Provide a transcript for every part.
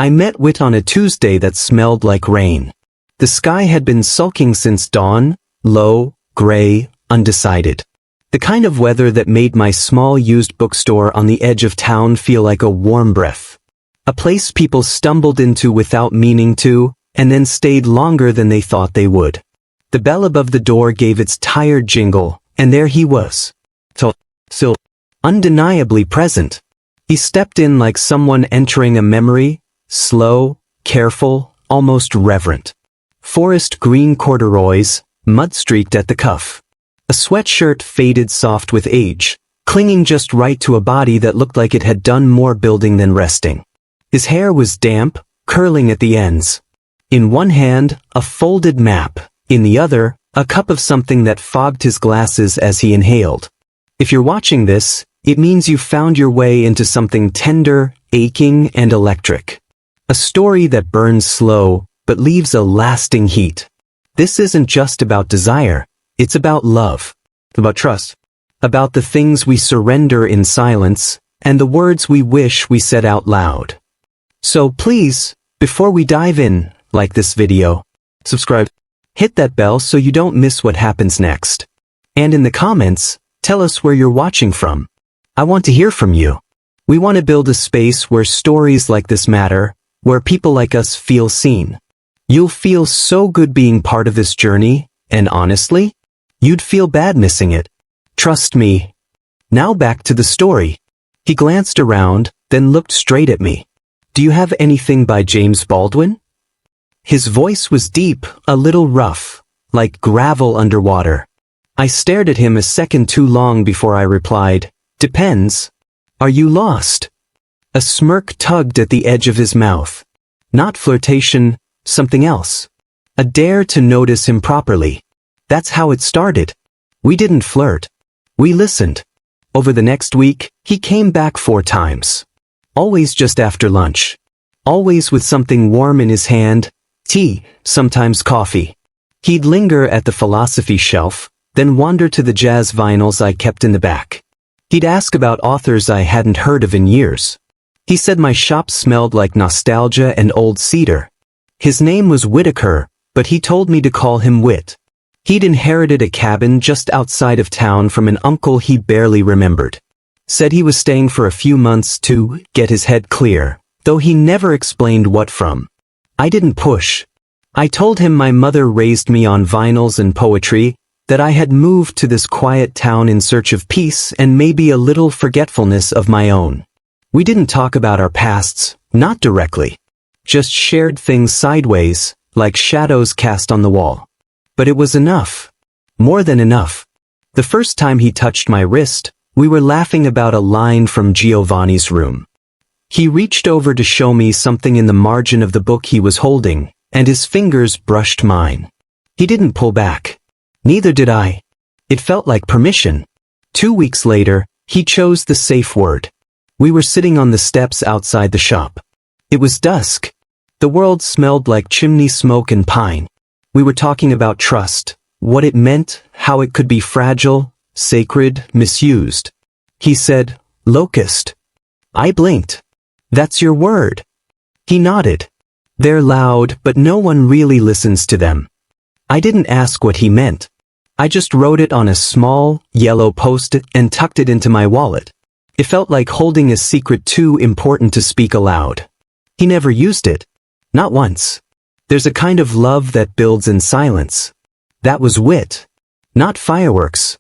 I met Wit on a Tuesday that smelled like rain. The sky had been sulking since dawn, low, gray, undecided. The kind of weather that made my small used bookstore on the edge of town feel like a warm breath. A place people stumbled into without meaning to, and then stayed longer than they thought they would. The bell above the door gave its tired jingle, and there he was. So undeniably present. He stepped in like someone entering a memory, slow, careful, almost reverent. Forest green corduroys, mud-streaked at the cuff. A sweatshirt faded soft with age, clinging just right to a body that looked like it had done more building than resting. His hair was damp, curling at the ends. In one hand, a folded map, in the other, a cup of something that fogged his glasses as he inhaled. If you're watching this, it means you found your way into something tender, aching, and electric. A story that burns slow, but leaves a lasting heat. This isn't just about desire, it's about love, about trust, about the things we surrender in silence, and the words we wish we said out loud. So please, before we dive in, like this video, subscribe, hit that bell so you don't miss what happens next. And in the comments, tell us where you're watching from. I want to hear from you. We want to build a space where stories like this matter, where people like us feel seen. You'll feel so good being part of this journey, and honestly, you'd feel bad missing it. Trust me. Now back to the story. He glanced around, then looked straight at me. Do you have anything by James Baldwin? His voice was deep, a little rough, like gravel underwater. I stared at him a second too long before I replied, Depends. Are you lost? A smirk tugged at the edge of his mouth. Not flirtation, something else. A dare to notice him properly. That's how it started. We didn't flirt. We listened. Over the next week, he came back 4 times. Always just after lunch. Always with something warm in his hand, tea, sometimes coffee. He'd linger at the philosophy shelf, then wander to the jazz vinyls I kept in the back. He'd ask about authors I hadn't heard of in years. He said my shop smelled like nostalgia and old cedar. His name was Whitaker, but he told me to call him Wit. He'd inherited a cabin just outside of town from an uncle he barely remembered. Said he was staying for a few months to get his head clear, though he never explained what from. I didn't push. I told him my mother raised me on vinyls and poetry, that I had moved to this quiet town in search of peace and maybe a little forgetfulness of my own. We didn't talk about our pasts, not directly. Just shared things sideways, like shadows cast on the wall. But it was enough. More than enough. The first time he touched my wrist, we were laughing about a line from Giovanni's room. He reached over to show me something in the margin of the book he was holding, and his fingers brushed mine. He didn't pull back. Neither did I. It felt like permission. 2 weeks later, he chose the safe word. We were sitting on the steps outside the shop. It was dusk. The world smelled like chimney smoke and pine. We were talking about trust, what it meant, how it could be fragile, sacred, misused. He said, Locust. I blinked. That's your word. He nodded. They're loud, but no one really listens to them. I didn't ask what he meant. I just wrote it on a small, yellow post-it and tucked it into my wallet. It felt like holding a secret too important to speak aloud. He never used it. Not once. There's a kind of love that builds in silence. That was Wit. Not fireworks.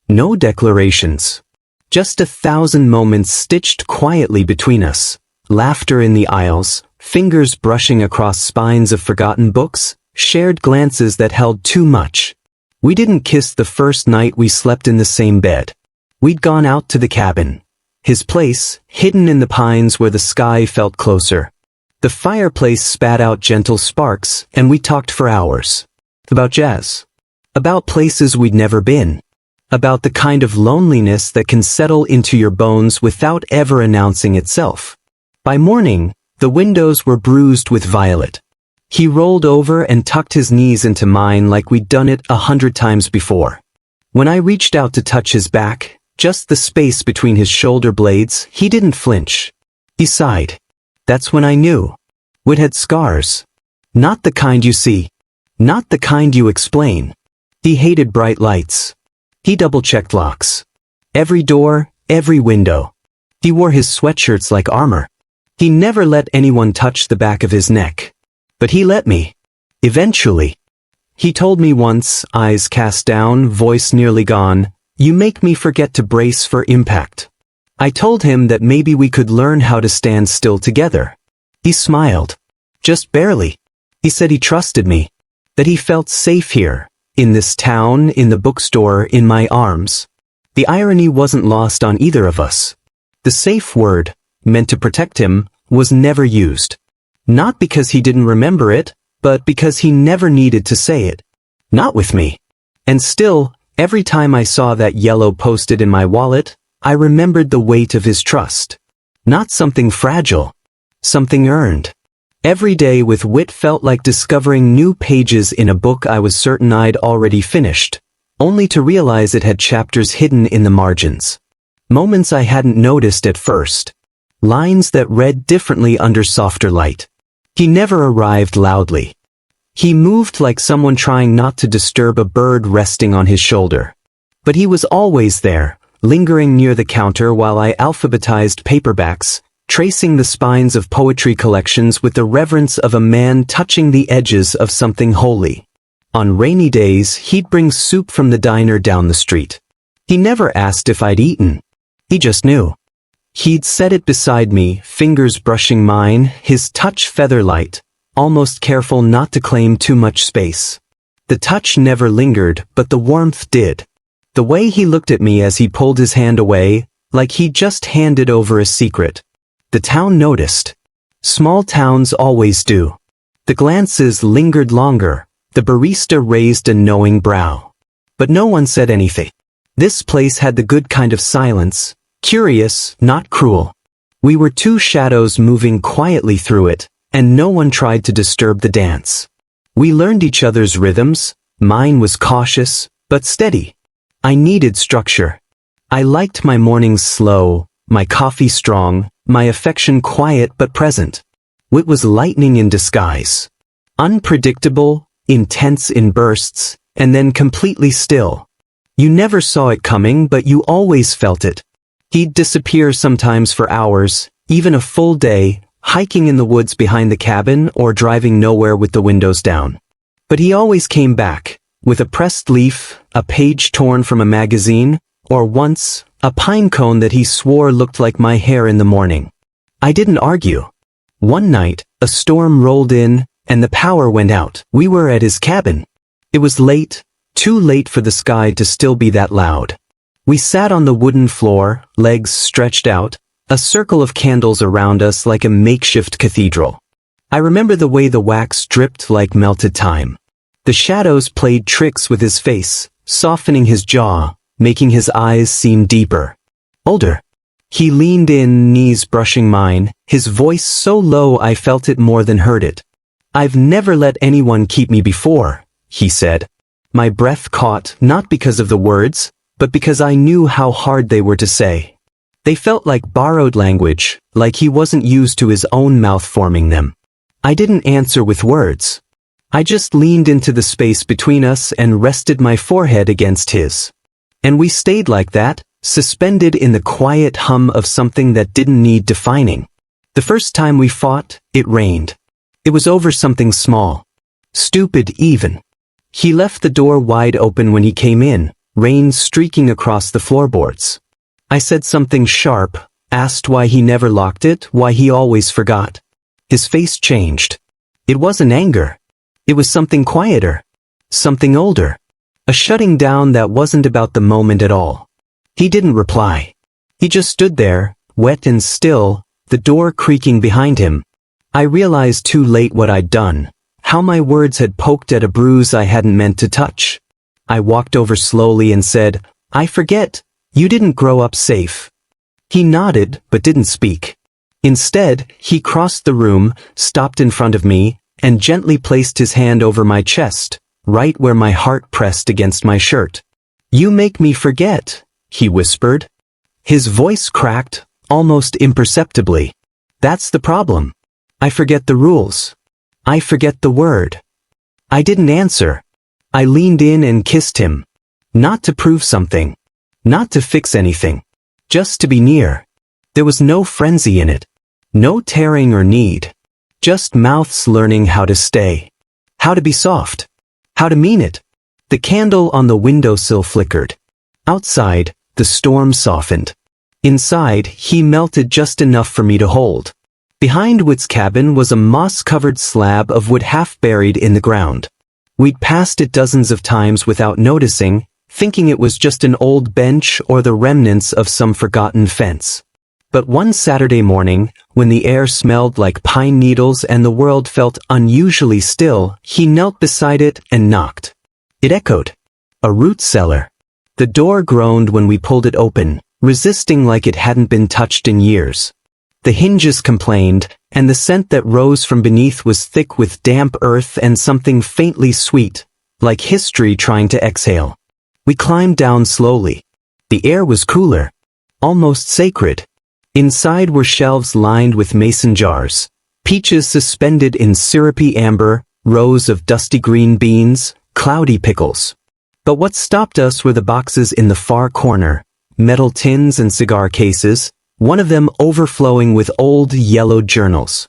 No declarations. Just 1,000 moments stitched quietly between us. Laughter in the aisles, fingers brushing across spines of forgotten books, shared glances that held too much. We didn't kiss the first night we slept in the same bed. We'd gone out to the cabin. His place, hidden in the pines where the sky felt closer. The fireplace spat out gentle sparks, and we talked for hours. About jazz. About places we'd never been. About the kind of loneliness that can settle into your bones without ever announcing itself. By morning, the windows were bruised with violet. He rolled over and tucked his knees into mine like we'd done it 100 times before. When I reached out to touch his back, just the space between his shoulder blades, he didn't flinch. He sighed. That's when I knew. Wit had scars. Not the kind you see. Not the kind you explain. He hated bright lights. He double-checked locks. Every door, every window. He wore his sweatshirts like armor. He never let anyone touch the back of his neck. But he let me. Eventually. He told me once, eyes cast down, voice nearly gone, "You make me forget to brace for impact." I told him that maybe we could learn how to stand still together. He smiled. Just barely. He said he trusted me. That he felt safe here, in this town, in the bookstore, in my arms. The irony wasn't lost on either of us. The safe word, meant to protect him, was never used. Not because he didn't remember it, but because he never needed to say it. Not with me. And still, every time I saw that yellow post-it in my wallet, I remembered the weight of his trust. Not something fragile. Something earned. Every day with Wit felt like discovering new pages in a book I was certain I'd already finished, only to realize it had chapters hidden in the margins. Moments I hadn't noticed at first. Lines that read differently under softer light. He never arrived loudly. He moved like someone trying not to disturb a bird resting on his shoulder. But he was always there, lingering near the counter while I alphabetized paperbacks, tracing the spines of poetry collections with the reverence of a man touching the edges of something holy. On rainy days, he'd bring soup from the diner down the street. He never asked if I'd eaten. He just knew. He'd set it beside me, fingers brushing mine, his touch feather-light, almost careful not to claim too much space. The touch never lingered, but the warmth did. The way he looked at me as he pulled his hand away, like he'd just handed over a secret. The town noticed. Small towns always do. The glances lingered longer, the barista raised a knowing brow. But no one said anything. This place had the good kind of silence, curious, not cruel. We were two shadows moving quietly through it, and no one tried to disturb the dance. We learned each other's rhythms, mine was cautious, but steady. I needed structure. I liked my mornings slow, my coffee strong, my affection quiet but present. Wit was lightning in disguise. Unpredictable, intense in bursts, and then completely still. You never saw it coming, but you always felt it. He'd disappear sometimes for hours, even a full day, hiking in the woods behind the cabin or driving nowhere with the windows down. But he always came back, with a pressed leaf, a page torn from a magazine, or once, a pine cone that he swore looked like my hair in the morning. I didn't argue. One night, a storm rolled in, and the power went out. We were at his cabin. It was late, too late for the sky to still be that loud. We sat on the wooden floor, legs stretched out, a circle of candles around us like a makeshift cathedral. I remember the way the wax dripped like melted time. The shadows played tricks with his face, softening his jaw, making his eyes seem deeper. Older. He leaned in, knees brushing mine, his voice so low I felt it more than heard it. "I've never let anyone keep me before," he said. My breath caught, not because of the words, but because I knew how hard they were to say. They felt like borrowed language, like he wasn't used to his own mouth forming them. I didn't answer with words. I just leaned into the space between us and rested my forehead against his. And we stayed like that, suspended in the quiet hum of something that didn't need defining. The first time we fought, it rained. It was over something small. Stupid even. He left the door wide open when he came in, rain streaking across the floorboards. I said something sharp, asked why he never locked it, why he always forgot. His face changed. It wasn't anger. It was something quieter. Something older. A shutting down that wasn't about the moment at all. He didn't reply. He just stood there, wet and still, the door creaking behind him. I realized too late what I'd done, how my words had poked at a bruise I hadn't meant to touch. I walked over slowly and said, "I forget, you didn't grow up safe." He nodded, but didn't speak. Instead, he crossed the room, stopped in front of me, and gently placed his hand over my chest, right where my heart pressed against my shirt. "You make me forget," he whispered. His voice cracked, almost imperceptibly. "That's the problem. I forget the rules. I forget the word. I didn't answer. I leaned in and kissed him. Not to prove something. Not to fix anything. Just to be near. There was no frenzy in it. No tearing or need. Just mouths learning how to stay. How to be soft. How to mean it. The candle on the windowsill flickered. Outside, the storm softened. Inside, he melted just enough for me to hold. Behind Whit's cabin was a moss-covered slab of wood half buried in the ground. We'd passed it dozens of times without noticing, thinking it was just an old bench or the remnants of some forgotten fence. But one Saturday morning, when the air smelled like pine needles and the world felt unusually still, he knelt beside it and knocked. It echoed. A root cellar. The door groaned when we pulled it open, resisting like it hadn't been touched in years. The hinges complained, and the scent that rose from beneath was thick with damp earth and something faintly sweet, like history trying to exhale. We climbed down slowly. The air was cooler. Almost sacred. Inside were shelves lined with mason jars, peaches suspended in syrupy amber, rows of dusty green beans, cloudy pickles. But what stopped us were the boxes in the far corner, metal tins and cigar cases, one of them overflowing with old, yellowed journals.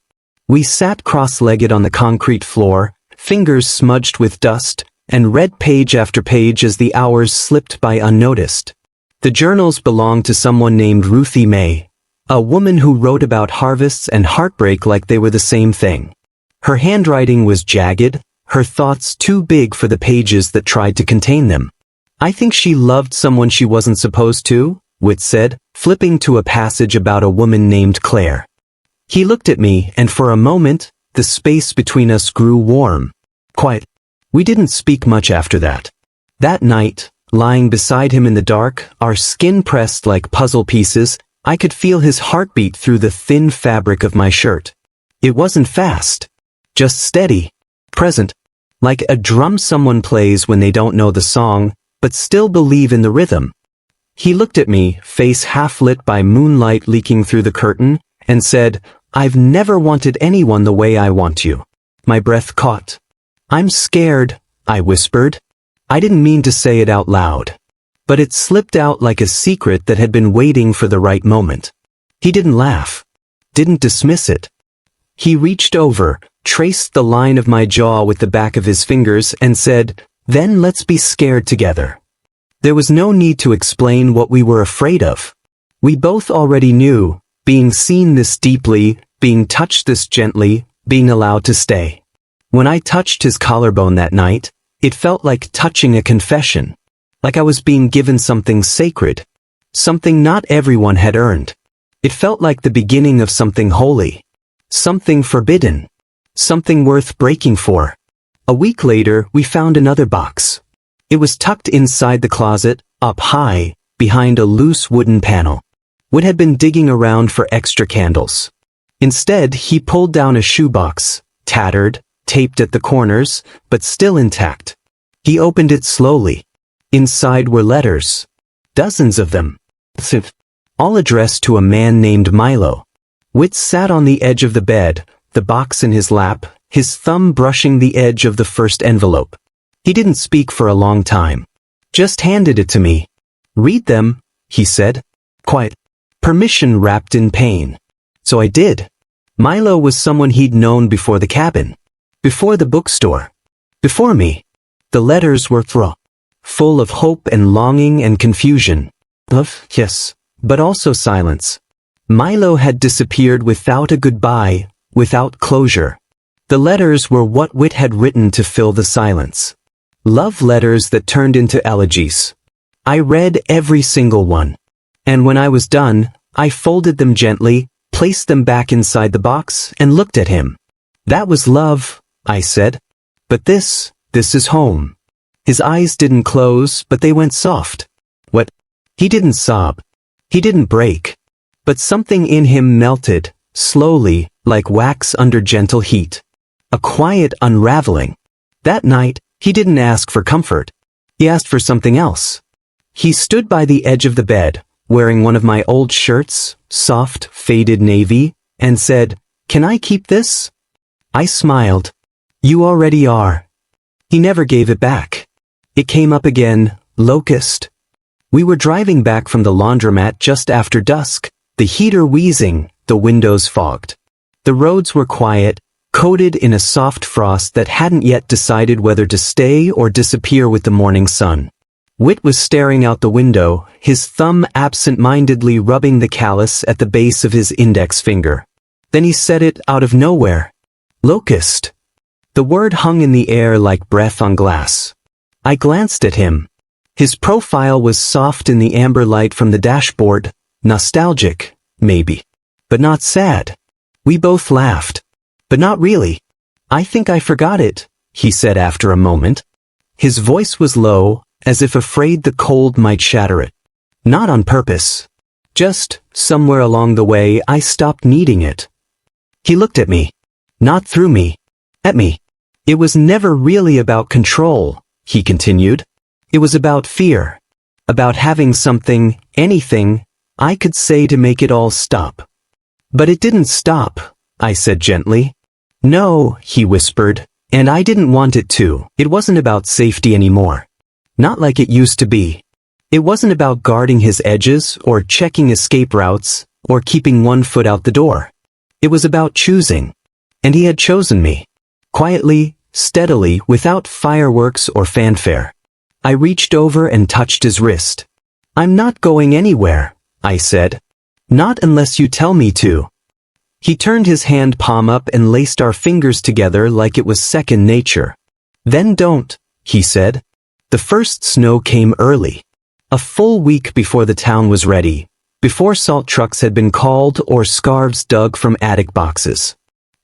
We sat cross-legged on the concrete floor, fingers smudged with dust, and read page after page as the hours slipped by unnoticed. The journals belonged to someone named Ruthie May, a woman who wrote about harvests and heartbreak like they were the same thing. Her handwriting was jagged, her thoughts too big for the pages that tried to contain them. I think she loved someone she wasn't supposed to, Whit said, flipping to a passage about a woman named Claire. He looked at me, and for a moment, the space between us grew warm. Quiet. We didn't speak much after that. That night, lying beside him in the dark, our skin pressed like puzzle pieces, I could feel his heartbeat through the thin fabric of my shirt. It wasn't fast. Just steady. Present. Like a drum someone plays when they don't know the song, but still believe in the rhythm. He looked at me, face half lit by moonlight leaking through the curtain, and said, "I've never wanted anyone the way I want you." My breath caught. "I'm scared," I whispered. I didn't mean to say it out loud. But it slipped out like a secret that had been waiting for the right moment. He didn't laugh. Didn't dismiss it. He reached over, traced the line of my jaw with the back of his fingers, and said, "Then let's be scared together." There was no need to explain what we were afraid of. We both already knew, being seen this deeply, being touched this gently, being allowed to stay. When I touched his collarbone that night, it felt like touching a confession. Like I was being given something sacred. Something not everyone had earned. It felt like the beginning of something holy. Something forbidden. Something worth breaking for. A week later, we found another box. It was tucked inside the closet, up high, behind a loose wooden panel. Whit had been digging around for extra candles. Instead, he pulled down a shoebox, tattered, taped at the corners, but still intact. He opened it slowly. Inside were letters. Dozens of them. All addressed to a man named Milo. Whit sat on the edge of the bed, the box in his lap, his thumb brushing the edge of the first envelope. He didn't speak for a long time. Just handed it to me. "Read them," he said. Quiet. Permission wrapped in pain. So I did. Milo was someone he'd known before the cabin. Before the bookstore. Before me. The letters were full of hope and longing and confusion. Love, yes, but also silence. Milo had disappeared without a goodbye, without closure. The letters were what Whit had written to fill the silence. Love letters that turned into elegies. I read every single one. And when I was done, I folded them gently, placed them back inside the box, and looked at him. "That was love," I said. "But this is home." His eyes didn't close, but they went soft. What? He didn't sob. He didn't break. But something in him melted, slowly, like wax under gentle heat. A quiet unraveling. That night, he didn't ask for comfort. He asked for something else. He stood by the edge of the bed, wearing one of my old shirts, soft, faded navy, and said, Can I keep this? I smiled. You already are. He never gave it back. It came up again, locust. We were driving back from the laundromat just after dusk, the heater wheezing, the windows fogged. The roads were quiet, coated in a soft frost that hadn't yet decided whether to stay or disappear with the morning sun. Whit was staring out the window, his thumb absent-mindedly rubbing the callus at the base of his index finger. Then he said it out of nowhere. Locust. The word hung in the air like breath on glass. I glanced at him. His profile was soft in the amber light from the dashboard, nostalgic, maybe. But not sad. We both laughed. But not really. I think I forgot it, he said after a moment. His voice was low, as if afraid the cold might shatter it. Not on purpose. Just, somewhere along the way, I stopped needing it. He looked at me. Not through me. At me. It was never really about control, he continued. It was about fear. About having something, anything, I could say to make it all stop. But it didn't stop, I said gently. No, he whispered, and I didn't want it to. It wasn't about safety anymore. Not like it used to be. It wasn't about guarding his edges or checking escape routes or keeping one foot out the door. It was about choosing. And he had chosen me. Quietly, steadily, without fireworks or fanfare. I reached over and touched his wrist. I'm not going anywhere, I said. Not unless you tell me to. He turned his hand palm up and laced our fingers together like it was second nature. Then don't, he said. The first snow came early. A full week before the town was ready. Before salt trucks had been called or scarves dug from attic boxes.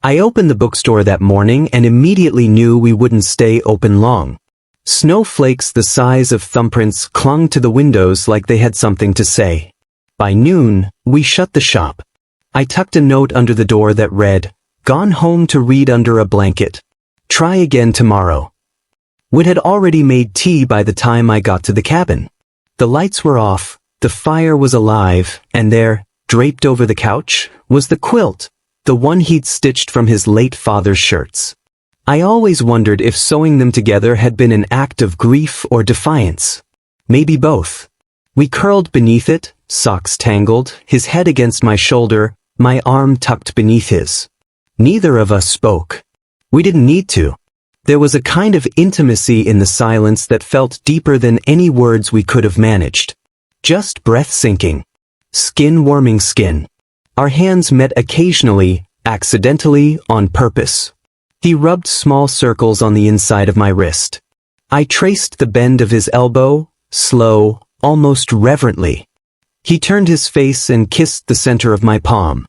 I opened the bookstore that morning and immediately knew we wouldn't stay open long. Snowflakes the size of thumbprints clung to the windows like they had something to say. By noon, we shut the shop. I tucked a note under the door that read, "Gone home to read under a blanket. Try again tomorrow." Whit had already made tea by the time I got to the cabin. The lights were off, the fire was alive, and there, draped over the couch, was the quilt, the one he'd stitched from his late father's shirts. I always wondered if sewing them together had been an act of grief or defiance. Maybe both. We curled beneath it, socks tangled, his head against my shoulder, my arm tucked beneath his. Neither of us spoke. We didn't need to. There was a kind of intimacy in the silence that felt deeper than any words we could have managed. Just breath sinking. Skin warming skin. Our hands met occasionally, accidentally, on purpose. He rubbed small circles on the inside of my wrist. I traced the bend of his elbow, slow, almost reverently. He turned his face and kissed the center of my palm.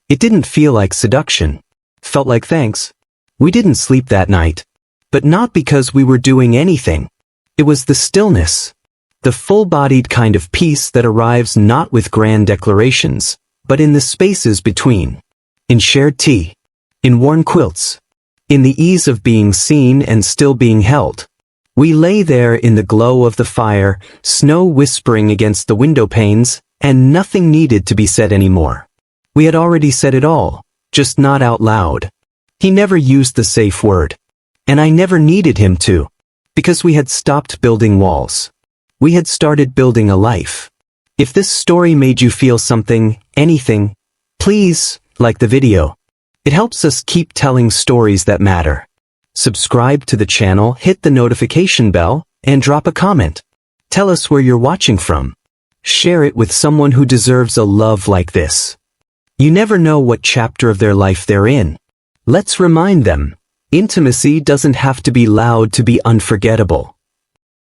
It didn't feel like seduction. Felt like thanks. We didn't sleep that night. But not because we were doing anything. It was the stillness. The full-bodied kind of peace that arrives not with grand declarations, but in the spaces between. In shared tea. In worn quilts. In the ease of being seen and still being held. We lay there in the glow of the fire, snow whispering against the window panes, and nothing needed to be said anymore. We had already said it all, just not out loud. He never used the safe word. And I never needed him to. Because we had stopped building walls. We had started building a life. If this story made you feel something, anything, please, like the video. It helps us keep telling stories that matter. Subscribe to the channel, hit the notification bell, and drop a comment. Tell us where you're watching from. Share it with someone who deserves a love like this. You never know what chapter of their life they're in. Let's remind them, intimacy doesn't have to be loud to be unforgettable.